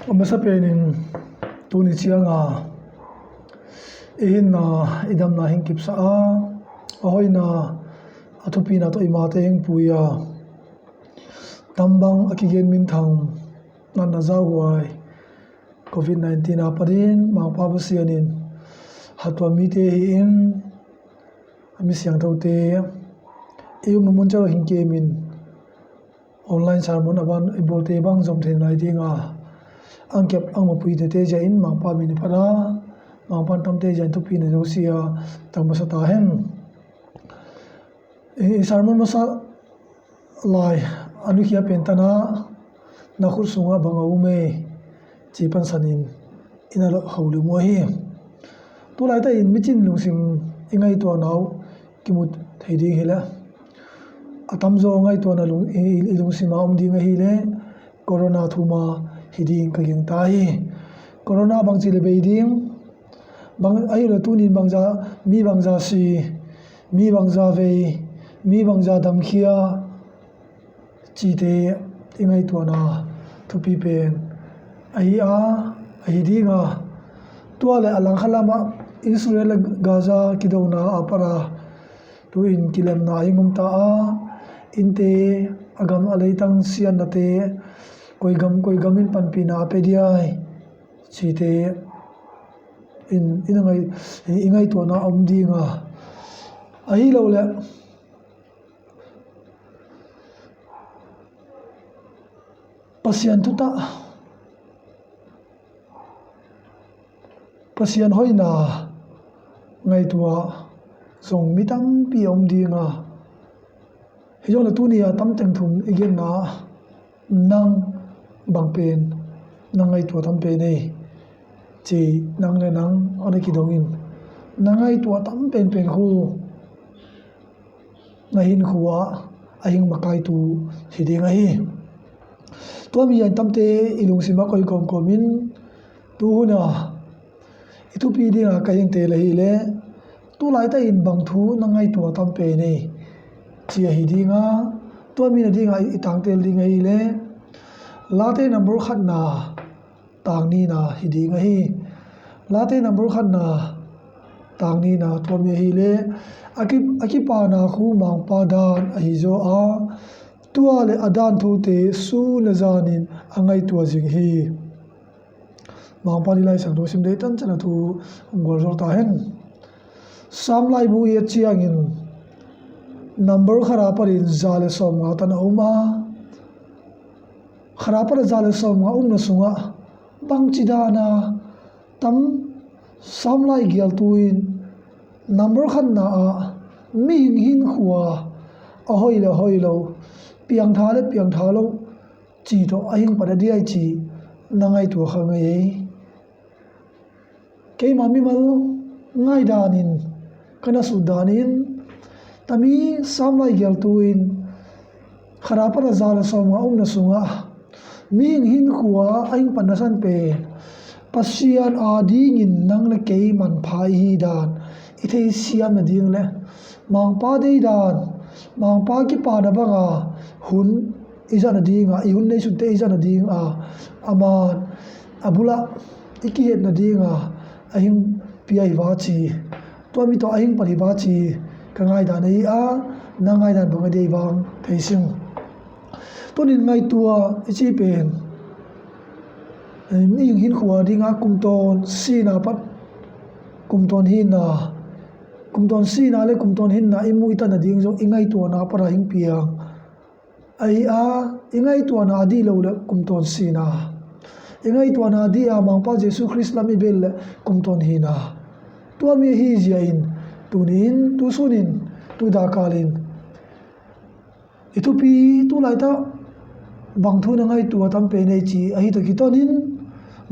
Masa penin tuni chianga in na idam na hin kipsa a ahoi na athupi na to imate heng puya tambang akigen min thang nan na zawai COVID-19 a padin mang pa basianin hatwa mi te hi in ami siang thote eum mun chaw hin ke min online sermon aban ibolte bang jom the nai dinga angkep angmapui te te jain mangpa mini para mangpan tam te jain thupi ne josia tangmasa ta hen sermon masa lai anu khia pentana na khur sunga banga ume chipan sanin inalo hawlu mo hi tu lai ta in michin lungsim ingai to naw kimut theiding hila atam zo ngai to na lungsim a umding hi le corona thuma hiding ka ging ta hi corona bang chile beiding bang ai la tunin bangza mi bangza si mi bangza ve mi bangza dam khia chi te ingai to na thupi pen ai dinga tuale alang khalama Israel Gaza kidona apara tu in kilam na ingum ta a inte agam aleitang sian nate koi gamin panpina pediai chite in ingai to na amdinga ai lo le pasian hoina ngai tua song mitam pi amdinga hijong tu nia tam teng thum igen na nang bang pen nangai tua tam pe nei chi nang le nang ane ki dongin nangai tua tam pen khu na hin khuwa ahing makai tu hidinga hi to mi yan tam te ilung sima koi komin tu na itu pi dinga kaing te le hi le tu lai ta in bang thu nangai tua tam pe nei chi hidinga to mi na dinga itang tel dinga hi le late number khat na tang ni na hidinga hi late number khat na tang ni na to mi hi le aki pa na khu mang pa dan hi zo a tua le adan thu te su le zanin angai tua jing hi mang pa ni lai sang do sim de tan chana thu ngol zor ta hen sam lai bu ye chiangin number khara parin zale som nga tan uma khara par zale som nga na sunga bang chidana tam sam lai gial tuin number khan na a mi hin khuwa a hoilo piang tha lo chi to ahing pada diai chi nangai tu khangai ke mami mal ngai danin kana sudanin tami samlai gel tuin khara para zala somga na sunga ming hin khuwa aing panasan pe pasian ading in nang le ke man phai hi dan ithei siam na ding le mang pa dei dan mang pa ki pa da banga hun izana dinga I hun nei sunte izana dinga aman abula iki het na dinga ahing piai wa chi to mi to ahing pari wa chi kangai da nei a nangai dan banga dei wang theising tonin ngai tua ichi pen mi hin khuwa dinga kumton sina pat kumton hin na kumton sina le kumton hin na imui ta na ding jo ingai tua na para hing piang ai ingai tua na di lo le kumton sina ingai tua na di a mangpa Jesu Christ lam ibel kumton hina tua mi hi jain tunin tu sunin tu dakalin itupi tu laita bang thu na ngai tua tam pe nei chi ahi to kitonin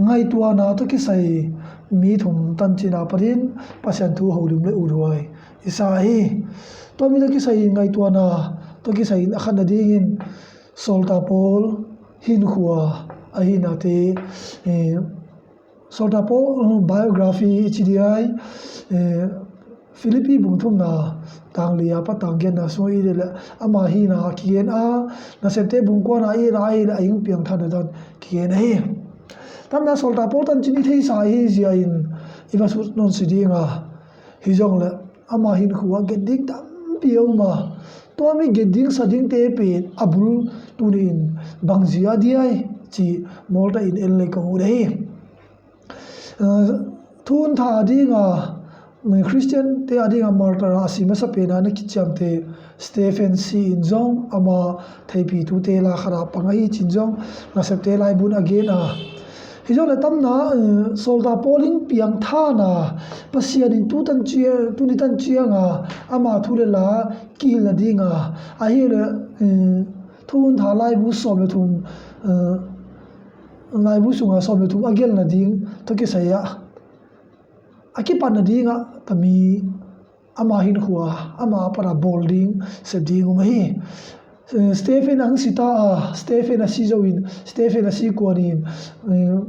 ngai tua na to ki sai mi thum tan china parin pasian thu holum le uroi isa hi to mi to ki sai ngai tua na to ki sai akhan na dingin solta pol hin khuwa ahi na te solta pol biography HDI Philippi bungthum na tanglia pa tanggen na so I le ama hi na kien a na sete bungko na I ra I ayung piang than dan kien hi tamna solta portan chini thei sa hi zia in iwasu non sidinga hijong le ama hin khuwa gedik dam pioma to mi geding sading te pe abul tunin bangjia diai chi molta in el le ko dei thun tha dinga Christian te adinga martara asima sa pena na kicham te Stephen C injong ama theipi tu te la khara pangai chinjong na septe lai bun again hijong le tamna solda polling piang tha na pasian in tu tan chia tu ni tan chia nga ama thule la ki la dinga a hi le thun tha lai bu som le thum lai bu sunga som le thum again na ding to ki saya akipan na dinga tami ama hin huwa ama para bolding se ding hi Stephen ang sita Stephen asijoin Stephen asikuanin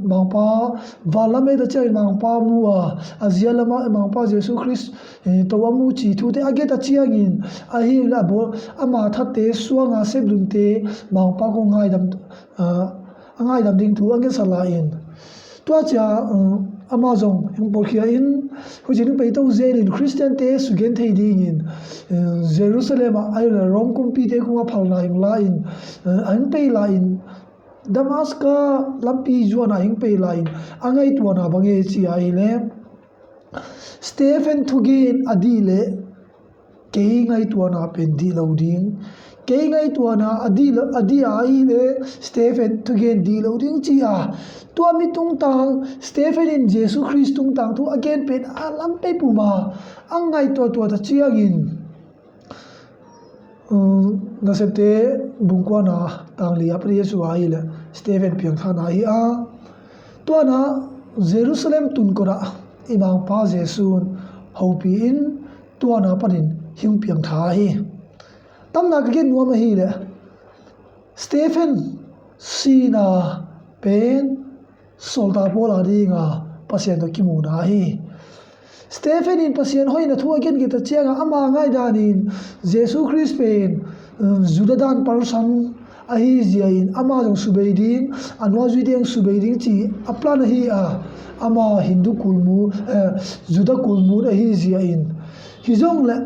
mangpa valame da chai mangpa muwa azialama mangpa Jesus Christ towamu chi thute ageta chiangin ahi la bo ama thate suanga seblunte mangpa ko ngai dam ding thu ange salain tua cha Amazon yung porkia in hujin pe to zen Christian te sugen thei ding in Jerusalem ayla rom kumpi te kuma phalna hing la in an pe la in Damascus lampi juana hing pe la in angai tuana bange chi ai le Stephen Thugen adile ke ngai tuana pen di loading ke ngai tuana adi ai le Stephen Thugen di loading chi tua mi tung tang Stephen in Jesus Christ tung tang tu again pen alam pe puma angai to ta chiangin na septe bungkwa na tang li apri Yesu ai le Stephen piang thana hi tua na Jerusalem tun kora imang pa Jesun hopi in tua na panin hing piang tha hi tamna ka gen nuam hi le Stephen sina pen solda bola dinga pasien to kimuna hi Stephen in pasien hoina thu again geta chianga ama ngai danin Jesus Christ pen Judadan parsan ahi ziain ama jong subeiding anwa juideng subeiding chi aplan hi ama Hindu kulmu Juda kulmu ahi ziain hijong le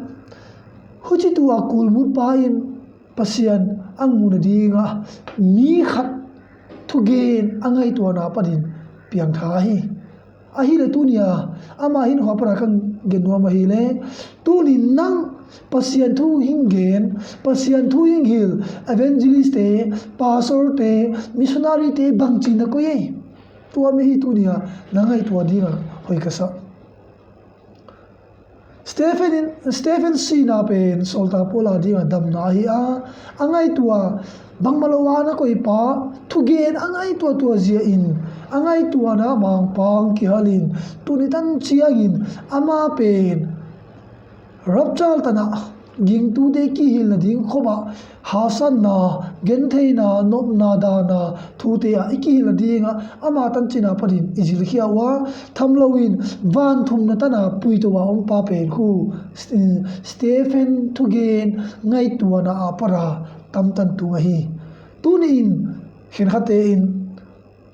huchi tu kulmu pain pasien angmuna dinga mi khat Thugen angai tuana padin piang tha hi ahi le tunia ama hin hopra kan genwa ma hi le tuni nang pasian thu hingen pasian thu hingil evangelist te pastor te missionary te bangchin na ko ye tua me hi tunia nangai tua dinga hoi kasa Stephen sina pen solta pola dinga dam na hi angai tua bangmalawana ko ipa Thugen angai tua zia in angai tua na mang pang ki halin tunitan chiagin ama pen rapchal tana ging tu de ki hil na ding khoba hasan na genthei na nop na da na thu te iki hil na dinga ama tan china padin ijil khia wa thamlowin van thum na tana pui to wa ong pa pen khu Stephen Thugen ngai tua na apara tamtan tu hi tunin hin khate in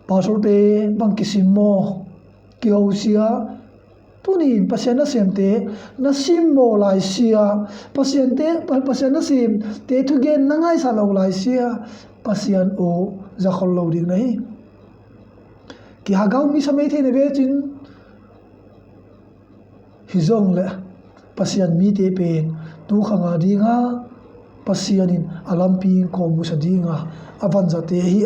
pastor te bangkisimo kiosia tunin pasiana semte na simmo lai sia pasiana sim te Thugen nangai sa lo lai sia pasian o zakhol lo ding nahi ki hagaw mi samai the ne ve chin hizong le pasian mi te pen tu khanga dinga pasianin alampi ko musadinga avanza te hi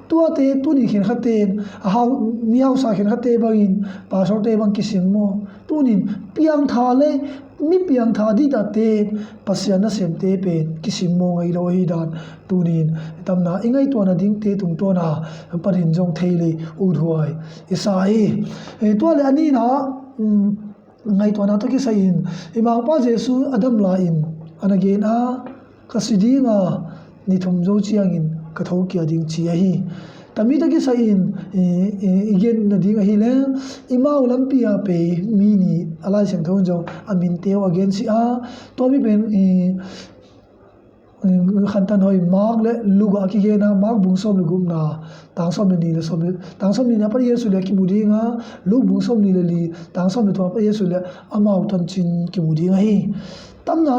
tua te tuni khin khaten haw miaw sa khin khate bangin pasor te bang kising mo tunin piang tha le mi piang tha di da te pasiana sem te pen kising mo ngai lo hi dan tunin tamna ingai to na ding te tum to na parin jong theile udhuai isai to le ani na ngai to na to ki sain imang pa Jesu adam la in anagain kasidinga ni thumjo chiangin kathau kia ding chi hi tami ta ki sa in igen na ding hi le imau lampia pe mini alai sem thon jo amin teo again si to mi ben khăn tan hoi mark le luga ki ge na mark bung som le gum na tang som ni le som le tang som ni na pa yesu le ki mudi nga lu bung som ni le li tang som le to pa yesu le amau tan chin ki mudi nga hi tamna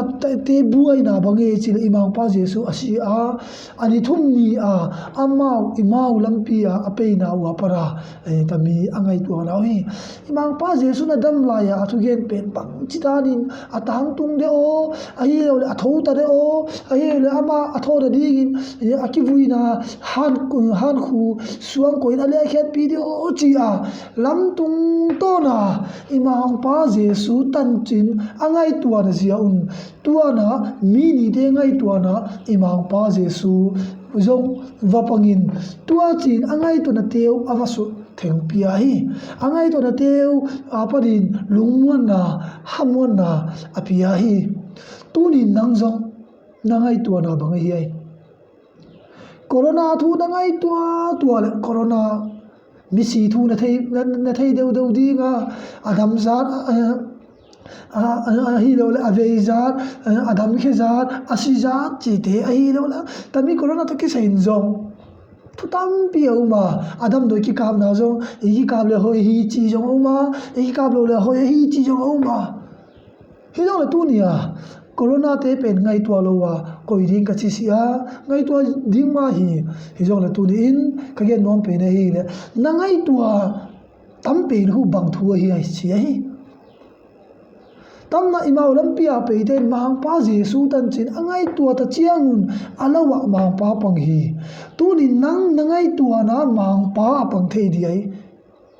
te buai na bange chi le imang pa jesu asi a ani thum ni a amau imau lampi a ape na wa para tami angai tu na hi imang pa jesu na dam la ya athu gen pen pang chitanin atang tung de o ai le atho ta de o ai le ama atho da ding akivui na han khu suang ko ina le khet pi de o chi a lam tung to na imang pa jesu tan chin angai tu na zia un tuana mi ni de ngai tuana imang pa jesu zong vapangin tua chin angai to na teu avasu thengpia hi angai to na teu apadin lungmuan na hamuan na apia hi tunin nang zong nangai tuana bangai hi corona thu nangai tua le corona misi thu na thei deu dinga adam zat hi lo le aveizat adam khezat asizat chite hi lo la tami corona to ki sein zong thutam pi uma adam do ki kam na zong hi kam le hoi hi chi zong uma hi kam lo le hoi hi chi zong uma hi lo le tu nia corona te pen ngai tua lo wa koi ring ka chi sia ngai tua ding ma hi zong le tu ni in ka ge nom pe ne hi le na ngai tua tam pe hu bang thu hi ai chi hi tamna imau lampia peiten mang pa jesu tan chin angai tua ta chiangun alawa mang pa pang hi tunin nang nangai tua na mang pa pang thei di ai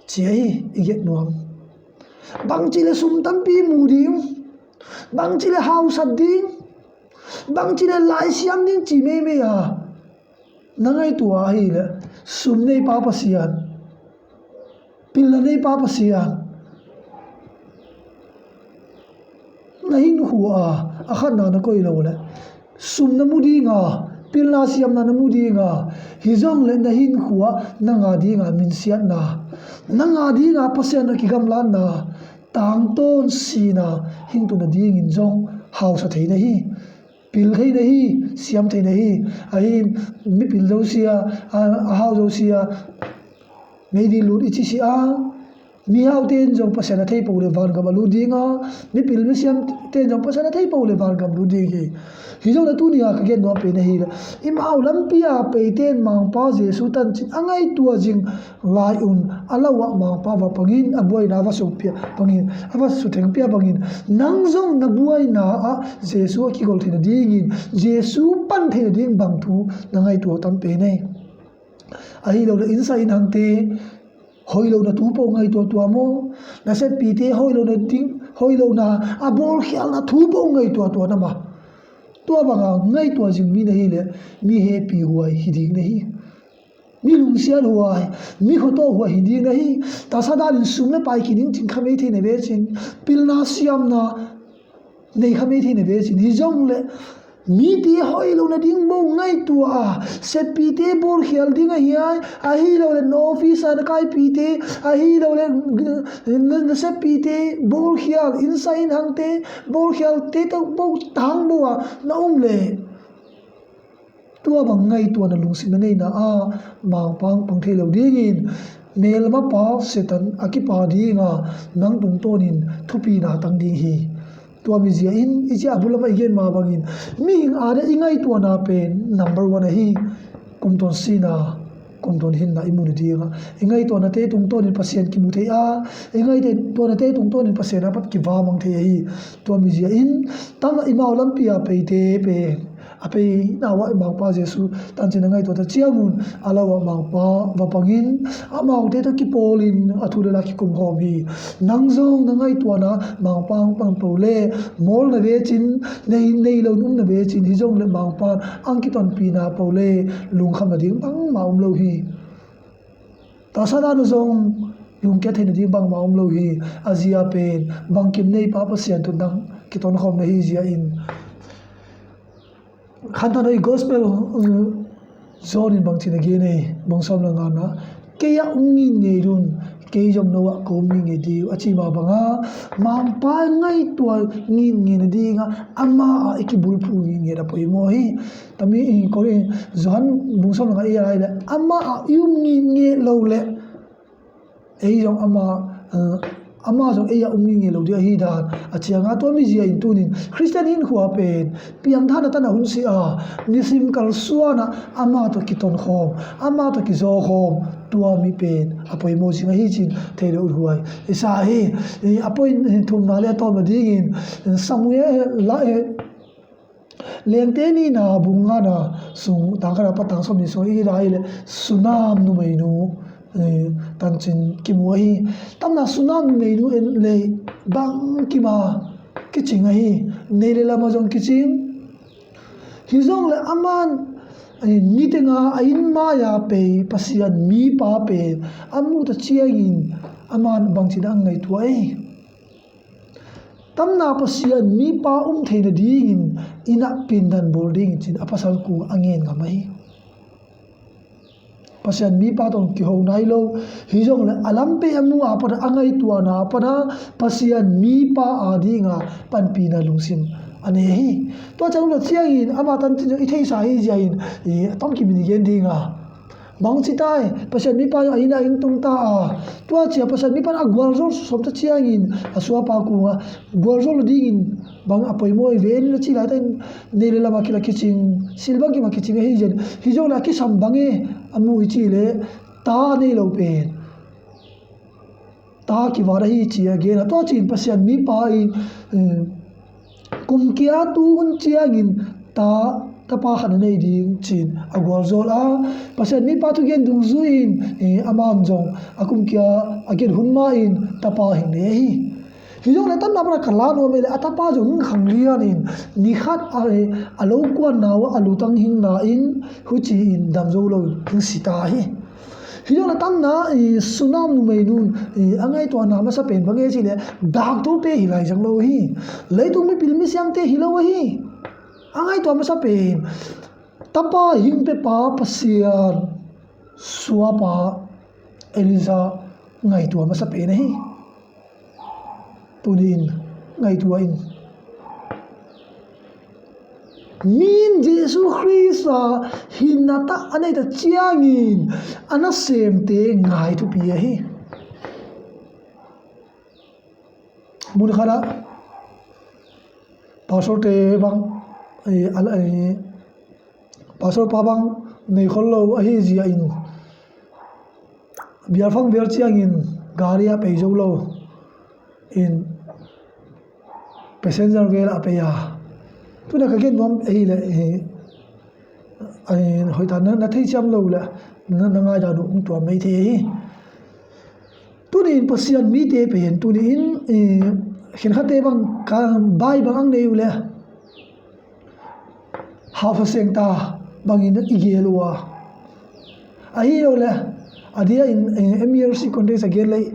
chei iget nuam bang chile sum tampi muding bang chile house ding bang chile lai siam ding chi me ya nangai tua hi le sum nei pa pasian pil nei pa pasian nahin huwa akhan na koi lo le sum na mudi nga pilna siam na mudi nga hizong le nahin huwa nanga di nga min siat na nanga di nga pasyan na kigamlan na tang ton si na hingtu na ding in zong haw sa thei na hi pil thei na hi siam thei na hi ai mi pil do sia a haw do sia mei di lut ichi si a mi hau ten jong pasana thei po le van gam lu dinga mi pil mi siam ten jong pasana thei po le van gam lu dingi hi jong la tu nia ka gen no pe na hi im au lam pia pe ten mang pa jesu tan chin angai tua jing lai un alawa mang pa wa pangin aboi na wa so pia pangin awa su theng pia pangin nang jong na buai na a jesu ki gol thina dingin jesu pan thina ding bang thu nangai tua tam pe nei ai lo in sai nang te hoilo na tu po ngai to mo na se pi te hoilo na ding hoilo na abol khial na thu po ngai to na ma to banga ngai to jing mi nei le mi he pi huai hi ding nei mi lung sia huai mi ho to huai hi ding nei ta sa da lin sum na pai ki ding ting khame the ne ve chin pil na siam na nei khame the ne ve chin hi jong le mi ti hoilo na ding bo ngai tua se pi te bol khial ding a hiai a hi lo le no office an kai pi te a hi lo le na se pi te bol khial inside hang te bol khial te to bo tang bo na le tua bang ngai tua na lungsin na nei na a mang pang thei lo ding in mel ma pa setan akipa dinga nang tung tonin thupi na tang ding hi tua mi zia in ichi abulama igen ma bangin mi hing ade ingai tua na pen number 1 hi kumton sina kumton hin na immunity nga ingai to na te tung ton in pasien ki mu thei a ingai te to na te tung ton in pasien a pat ki wa mang thei hi tua mi zia in tang imau lampia pe te pe ape na wa mang pa jesu tan chin ngai to ta chiangun alawa mang pa wa pangin amau te to ki polin athule la ki kum hom hi nangjong nangai to na mang pang pole mol na ve chin nei lo num na ve chin hi jong le mang pa angki ton pi na pole lung kham na ding bang maum lo hi ta sa da no zong lung ke the na ding bang maum lo hi azia pen bang kim nei pa pa sian tu dang ki ton khom na hi zia in khanta noi gospel zone in bang china ge nei bang som la nga na ke ya ungi nei run ke jom nowa ko mi nge di achi ma banga mam pa ngai tua ngin ngin di nga ama a ikibul pu nge da poi mo hi tami ko ri zon bu som nga ia ila ama a yum nge lo le ei jom ama jong eya nge lo dia hi dan achia nga to mi zia in tunin Christian in huwa pen piang thana tana hun si a nisim kal suana ama to kiton khom ama to ki zo khom tua mi pen apoi mo singa hi chin thele ur huai isa hi apoi thum na le to ma dingin samuel la lengte ni na bunga na sung tangkara patang som ni so i rai le sunam nu mai nu tan chin kimoi tamna sunam nei nu en le bang kima kichinga hi nei le lama jong kiching hi jong le aman ni tenga ain ma ya pe pasian mi pa pe amu ta chiangin aman bang chidang ngai tuai tamna pasian mi pa theina ding ina pindan boarding chin apasal ku angen ngamai pasian mi pa tong ki ho nai lo hi jong le alampe amu apa angai tua na apa pasian mi pa adinga panpina lungsim ane hi to chang lo chiangin ama tan tin i thei sa hi jain tom ki min gen dinga bang chitai pasian mi pa aina ing tung ta to chia pasian mi pa agwal zor som ta chiangin aswa pa ku gwal zor dingin bang apoi moi ven la chi lai tan nei le lama kila kiching silbang ki ma kiching hi jen hi jong la ki sam bange amu i chi le ta nei lo pen ta ki wara hi chi again to chin pasian mi pa in kum kia tu un chiangin ta pa khan nei ding chin agwal zol pasian mi pa tu gen dung zuin amam jong akum kia again hunma in ta pa hin ne hi hi jong le tan na pra khala no me le atapa jong khang lian in ni khat alo kwan nawa alu tang hing na in hu chi in dam zo lo hing sita hi hi jong le tan na sunam nu mai nun angai to na ma sa pen bange chi le dak to te hi lai jang lo hi leitung mi pil mi siang te hi lo hi angai to ma sa pen tapa hing pe pa pasian suwa pa Eliza ngai to ma sa pen hi tunin ngai tua in min Jesu Christa hinata anei ta chiangin ana sem te ngai tu pi hi mun khara pastor te bang pastor pa bang nei khol lo a hi zia in biar phang ber chiangin garia pe zo lo in passenger vel apaya tuna ka gen nom ei le ai hoi ta na thei cham lo la na ngai da du to mai the hi tunin pasian mi te pen tunin hin khate bang ka bai bang ang nei le half a sengta bangin igelwa ai lo le adia in MERC context again like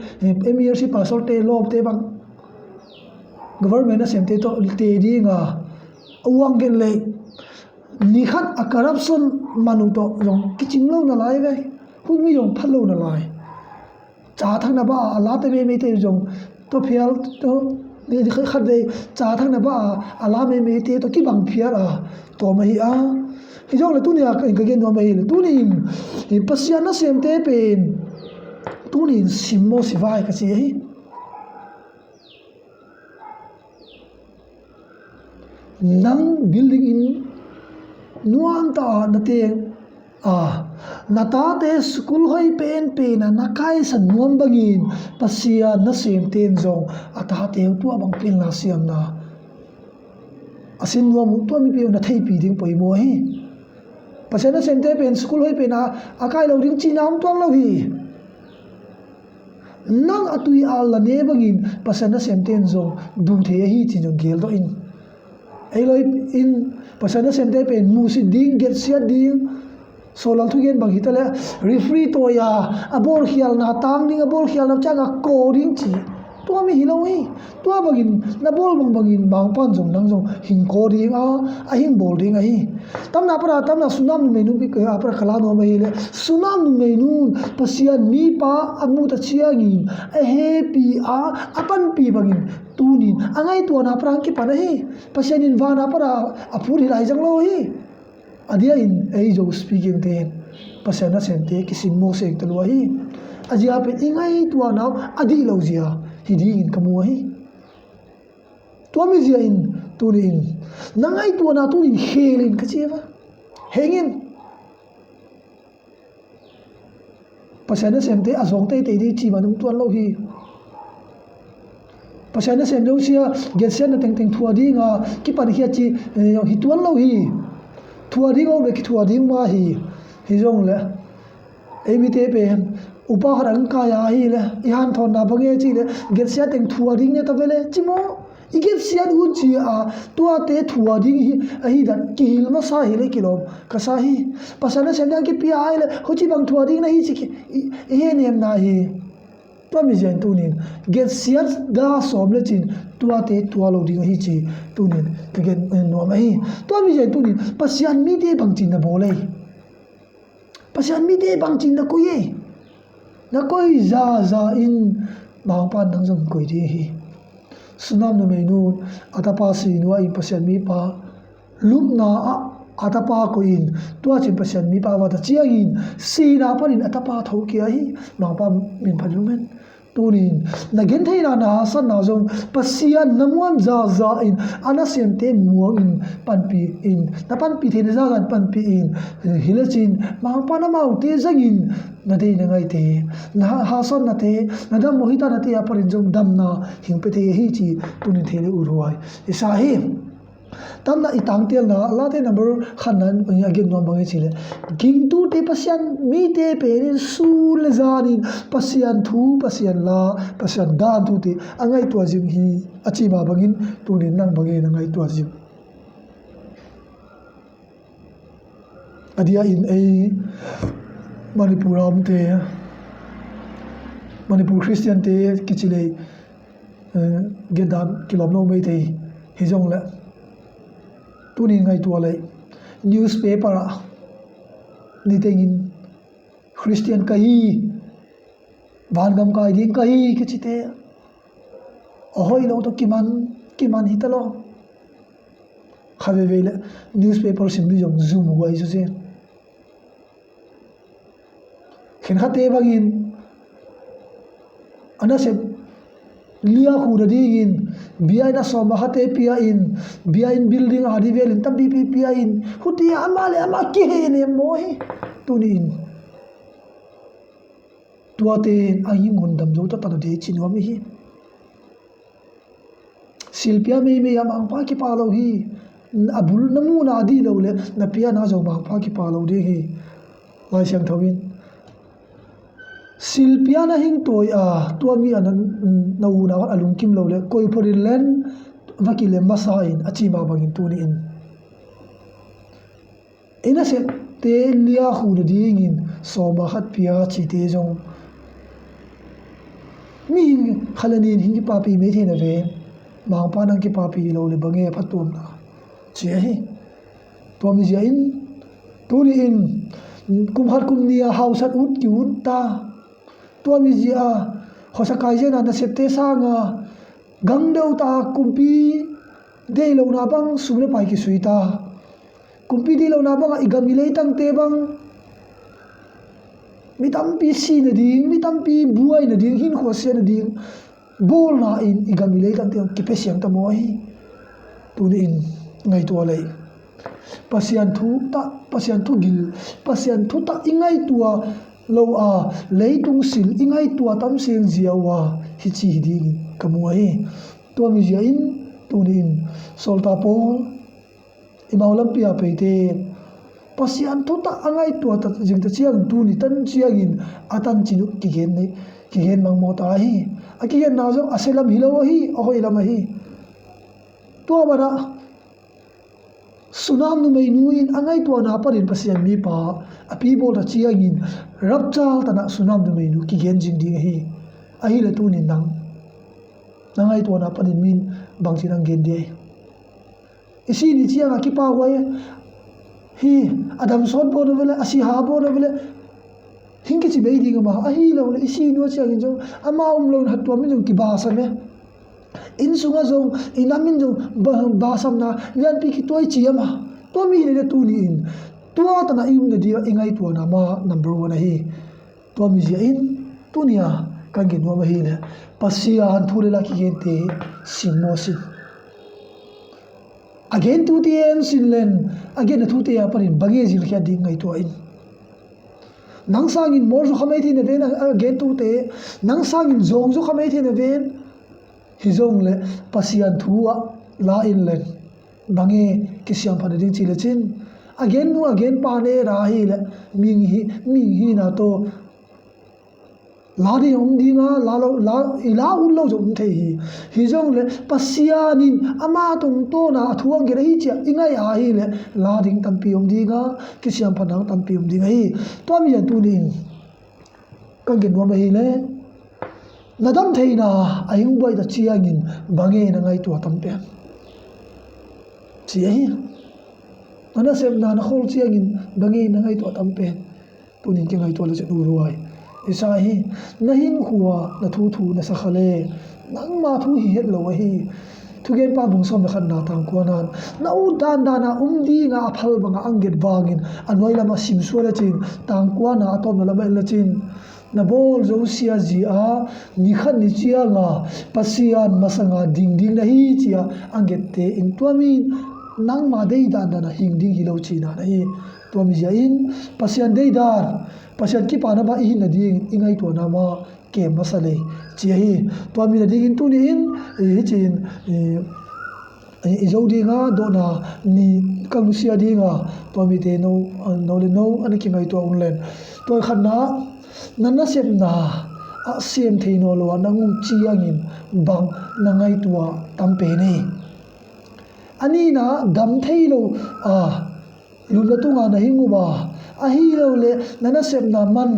MERC passport te lob te bang government na semte to te dinga awang gen le ni khat a corruption manu to jong kiching lo na lai ve hu mi jong phalo na lai cha thang na ba ala te me te jong to phial to ni khat de cha thang na ba ala me te to ki bang phiar to mai hi jong le tu ni ka gen no mai le tu ni pasian na semte pen tu ni simmo sivai ka si hi nang building in nuang ta na te na ta te school hoi pen na nakai san nuam bangin pasia na sem ten zong ata te tu abang pen la siam na asin nuam tu mi pe na thei pi ding poi mo hi pasia na sem te pen school hoi pen akai lo ding chinam tong lo hi nang atui al la ne bangin pasia na sem ten zong dung the hi chi jong gel do in eloi in pasana semte pen musi ding get sia ding solal thu gen bang hitala refree to ya abor khial na tang ding abor khial na changa ko ding chi tua mi hilo hi tua bagin na bol bangin bang pan jong nang jong hing ko ding a hing bol ding a hi tamna para tamna sunam nu menu bi ka para khala no mai le sunam nu menu pasian mi pa amu ta chiangin a happy apan pi bagin tunin angai tua na pra ki pana hi pasian in vana para apuri lai jang lo hi adia in ei jo speaking ten pasian na sente kisim mo se to lo hi ajia pe ingai tua naw adi lo zia hiding kamu hi tua mi zia in tunin nangai tua na tunin helin ka chiwa hengin pasana semte azong te te di chi manung tuan lo hi pasana sem lo sia get sen na teng teng thua di nga ki pan hi chi hi tuan lo hi thua di ngo be ki thua ding ma hi jong le emi te pe upa harang ka ya hi le ihan thon na bange chi le get sia teng thua ding ne ta vele chimo iget sia u chi a tua te thua ding hi da ki hil ma sa hi le kilom ka sa hi pasana sem dang ki pi ai le ho chi bang thua ding na hi chi ki he nem na hi tua mi jen tunin get sia da som le chin tua te tua lo ding hi chi tunin ka gen no ma hi tua mi jen tunin pasian mi te bang chin na bolei pasian mi te bang chin na ku ye na koi za in bang pan nang jong koi di hi sunam no menu atapa si no in pasian mi pa lup na atapa ko in tua chin pasian mi pa wa ta chiangin si na panin atapa tho kia hi bang pa min phalumen tunin na gen theina na san na jong pasian namuan za in ana sem te muang in panpi in na panpi the za gan panpi in hilachin ma pa na mau te zangin na dei na ngai te na ha son na te na dam mohita na te aparin jong dam na hing pe the hi chi tunin thele uruai isa hi tamna itang tel na la te number khanan again no bangai chile ging tu te pasian mi te pe su le zanin pasian thu pasian la pasian dan tu te angai tu jing hi achi ma bangin tunin nang bangai na ngai tu jing adia in a manipuram te manipur christian te kichile gedan kilom no mai te hijong la tunin ngai tu le newspaper ni tengin christian kai bangam kai ding kai kichite ahoi lo to kiman hitalo khave vele newspaper simbi jong zoom wai so se khen khate bagin ana se lia khu da dingin biai na soma hate pia in biai in building adi velin tam bi pia in huti amale ama ki he ne moi tunin tuate ai ngundam jo ta ta de chinwa mi hi silpia me ya mang pa ki pa lo hi abul namu na di lo le na pia na jo mang pa ki pa lo de hi lai siang thawin silpia na hing toy tua mi anan na u na alung kim lo le koi phorin len vakile masain achi ba bangin tuni in ina se te lia hu de dingin so ba khat pia chi te jong mi khalanin hingi pa pi me thena ve mang pa nang ki pa pi lo le bange phatum na chi hi to mi ja in tuni in kum hat kum nia hausat ut ki ut ta tua mi zia hosa kai je na septe sanga gangdeu ta kumpi de lo na bang sumle pai ki suita kumpi de lo na bang igami le tang te bang mitam pi si na ding mitam pi buai na ding hin kho se na ding bol na in igami le tang te ki pe siang ta moi tu ni in ngai to le pasian thu gil pasian thu ta ingai tua lo leitung sil ingai tua tam seng ziawa hi chi ding kamuai to mi zia in tunin solta pol imaulam pia peite pasian thota angai tua ta jing ta chiang tu ni tan chiangin atan chinu ki gen mang mo ta hi aki gen na zo aselam hilo hi ahoi lam hi to bara sunam nu mai nuin angai tua na parin pasian mi pa api bol ta chiangin rapchal tana sunam nu mai nu ki gen jing ding hi ahi le tu ni nang nangai to na panin min bang chinang gen de isi ni chiang ki pa wai hi adam sot bo no vele asi ha bo no vele hingki chi bei ding ma a hi lo le isi no chiang jo ama lo hatwa min jong ki ba sa me in sunga jong inamin jong ba sam na lian pi ki toi chi ama to mi le tu ni in tua ta na im ne dia ingai tu na ma number 1 hi to mi ji in tunia kan gen wa hi le pasia han thule la ki gen te simo sin again tu ti en sin len again tu te ya parin bage jil kya ding ngai to in nang sang in mor zo khamai thi ne ven again tu te nang sang in zong zo khamai thi ne ven hi zong le pasian thua la in len bange ki siam pha ding chi le chin again pa ne ra hi le ming hi na to la di om di nga la ila un lo jom the hi jong le pasianin ama tung to na thuang ge hi cha ingai a hi le la ding tam pi om di nga ki siam pha nang tam pi om di nga hi to mi tu ding kan gen wa hi le nadam theina ayung boy da chiangin bange na ngai tu tam pe chi hi ana sem na na khol chiangin bange na ngai tu tam pe tu nin ke ngai tu le che du ruai isa hi na hin khuwa na thu na sa khale nang ma thu hi het lo hi thu gen pa bung som na khan na tang ko nan na u dan na di nga phal banga anget bangin anoi lama sim suala chin tang ko na atom na lama la chin na bol zo sia ji a ni khan ni chia nga pasian masanga ding na hi chia anget te in tuamin nang ma dei dan na hing ding hi lo chi na hi tuami ja in pasian dei dar pasian ki pa na ba hi na ding ingai to na ma ke masale chi hi tuami na ding in tu ni in hi chin i zo dinga do na ni kang sia dinga tuami te no le no ani ki ngai to un len to khan na nana sem na a sem theino lo nangum chiangin bang na ngai tua tampe ne ani na dam theilo a lumna tunga na hingu ba a hi lo le nana sem na man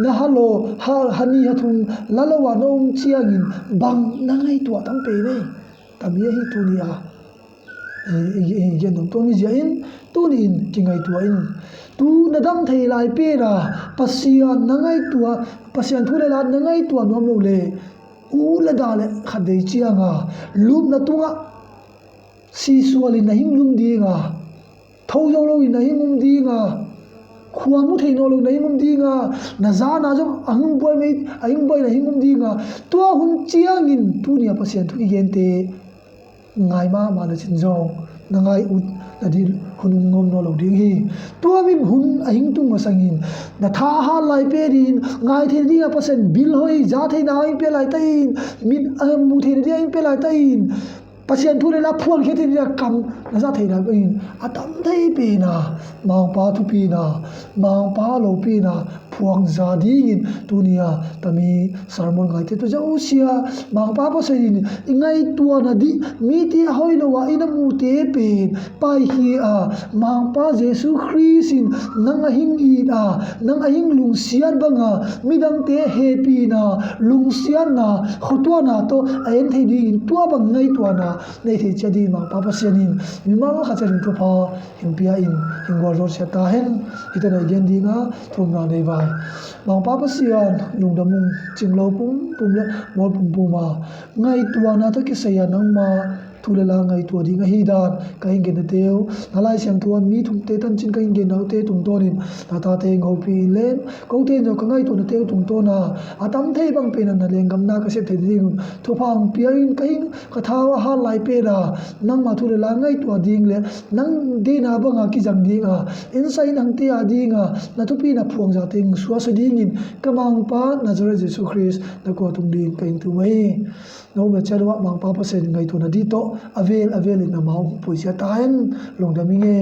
na halo ha hani hathung lalawa nom chiangin bang na ngai tua tampe ne tamia hi tu ni a gen to mi jain tu ni in ki ngai tua in tu na dam thei lai pe ra pasian na ngai tua pasian thule la na ngai tua nom lo le u la da le khadei chianga lum na tunga si suali na hing lum di nga thau yo lo na hing um di nga khuwa mu thei no lo na hing um di nga na za na jo ahung boy me ahung boy na hing um di nga tua hun chiangin tu ni pasian thu gen te ngai ma la chin jong na ngai ut na di hun ngom no lo ding hi tua min hun ahing tung ma sangin na tha ha lai pe rin ngai the di pasen bil hoi za the na ing pe lai tain min mu the di ing pe lai tain pasian thu la phuan khe the dia kam na za the na in atam thei pe na mang pa thu pi na mang pa lo pi na phuang za ding in tunia tami sarmon ngai te to ja usia mang pa pa se in ngai tua na di mi ti hoi lo wa ina mu te pe pai hi a mang pa jesu christin nang a hing i a nang a hing lung sian banga midang te happy na lung sian na khotwa na to ayen thei di in tua bang ngai tua na nei thei chadi mang pa pa sian in mi ma kha charin to pha himpia in hingwal ro cha ta hen hitana gen di nga thum na nei vai mang pa pa sian lung da mung chinglo pum le mol pum ma ngai tua na to ki saya nang ma thule la ngai tua ding hi dan ka hing gen teu nalai siam tuan mi thum te tan chin ka hing gen na te tung tonin ta ta te ngau pi len ko te no ka ngai tu na teu tung to na atam thei bang pe na leng gam na ka se the ding thu phang pi in ka hing ka tha ha lai pe ra nang ma thule la ngai tua ding le nang de na banga ki jang ding a insai nang te a ding a na thu pi na phuang ja ting suwa sa ding in ka mang pa nazareth jesu christ na ko tung ding ka ing tu mai no me chalwa mang pa pa se ngai tu na di to avel in na mau puisia taen long da mi nge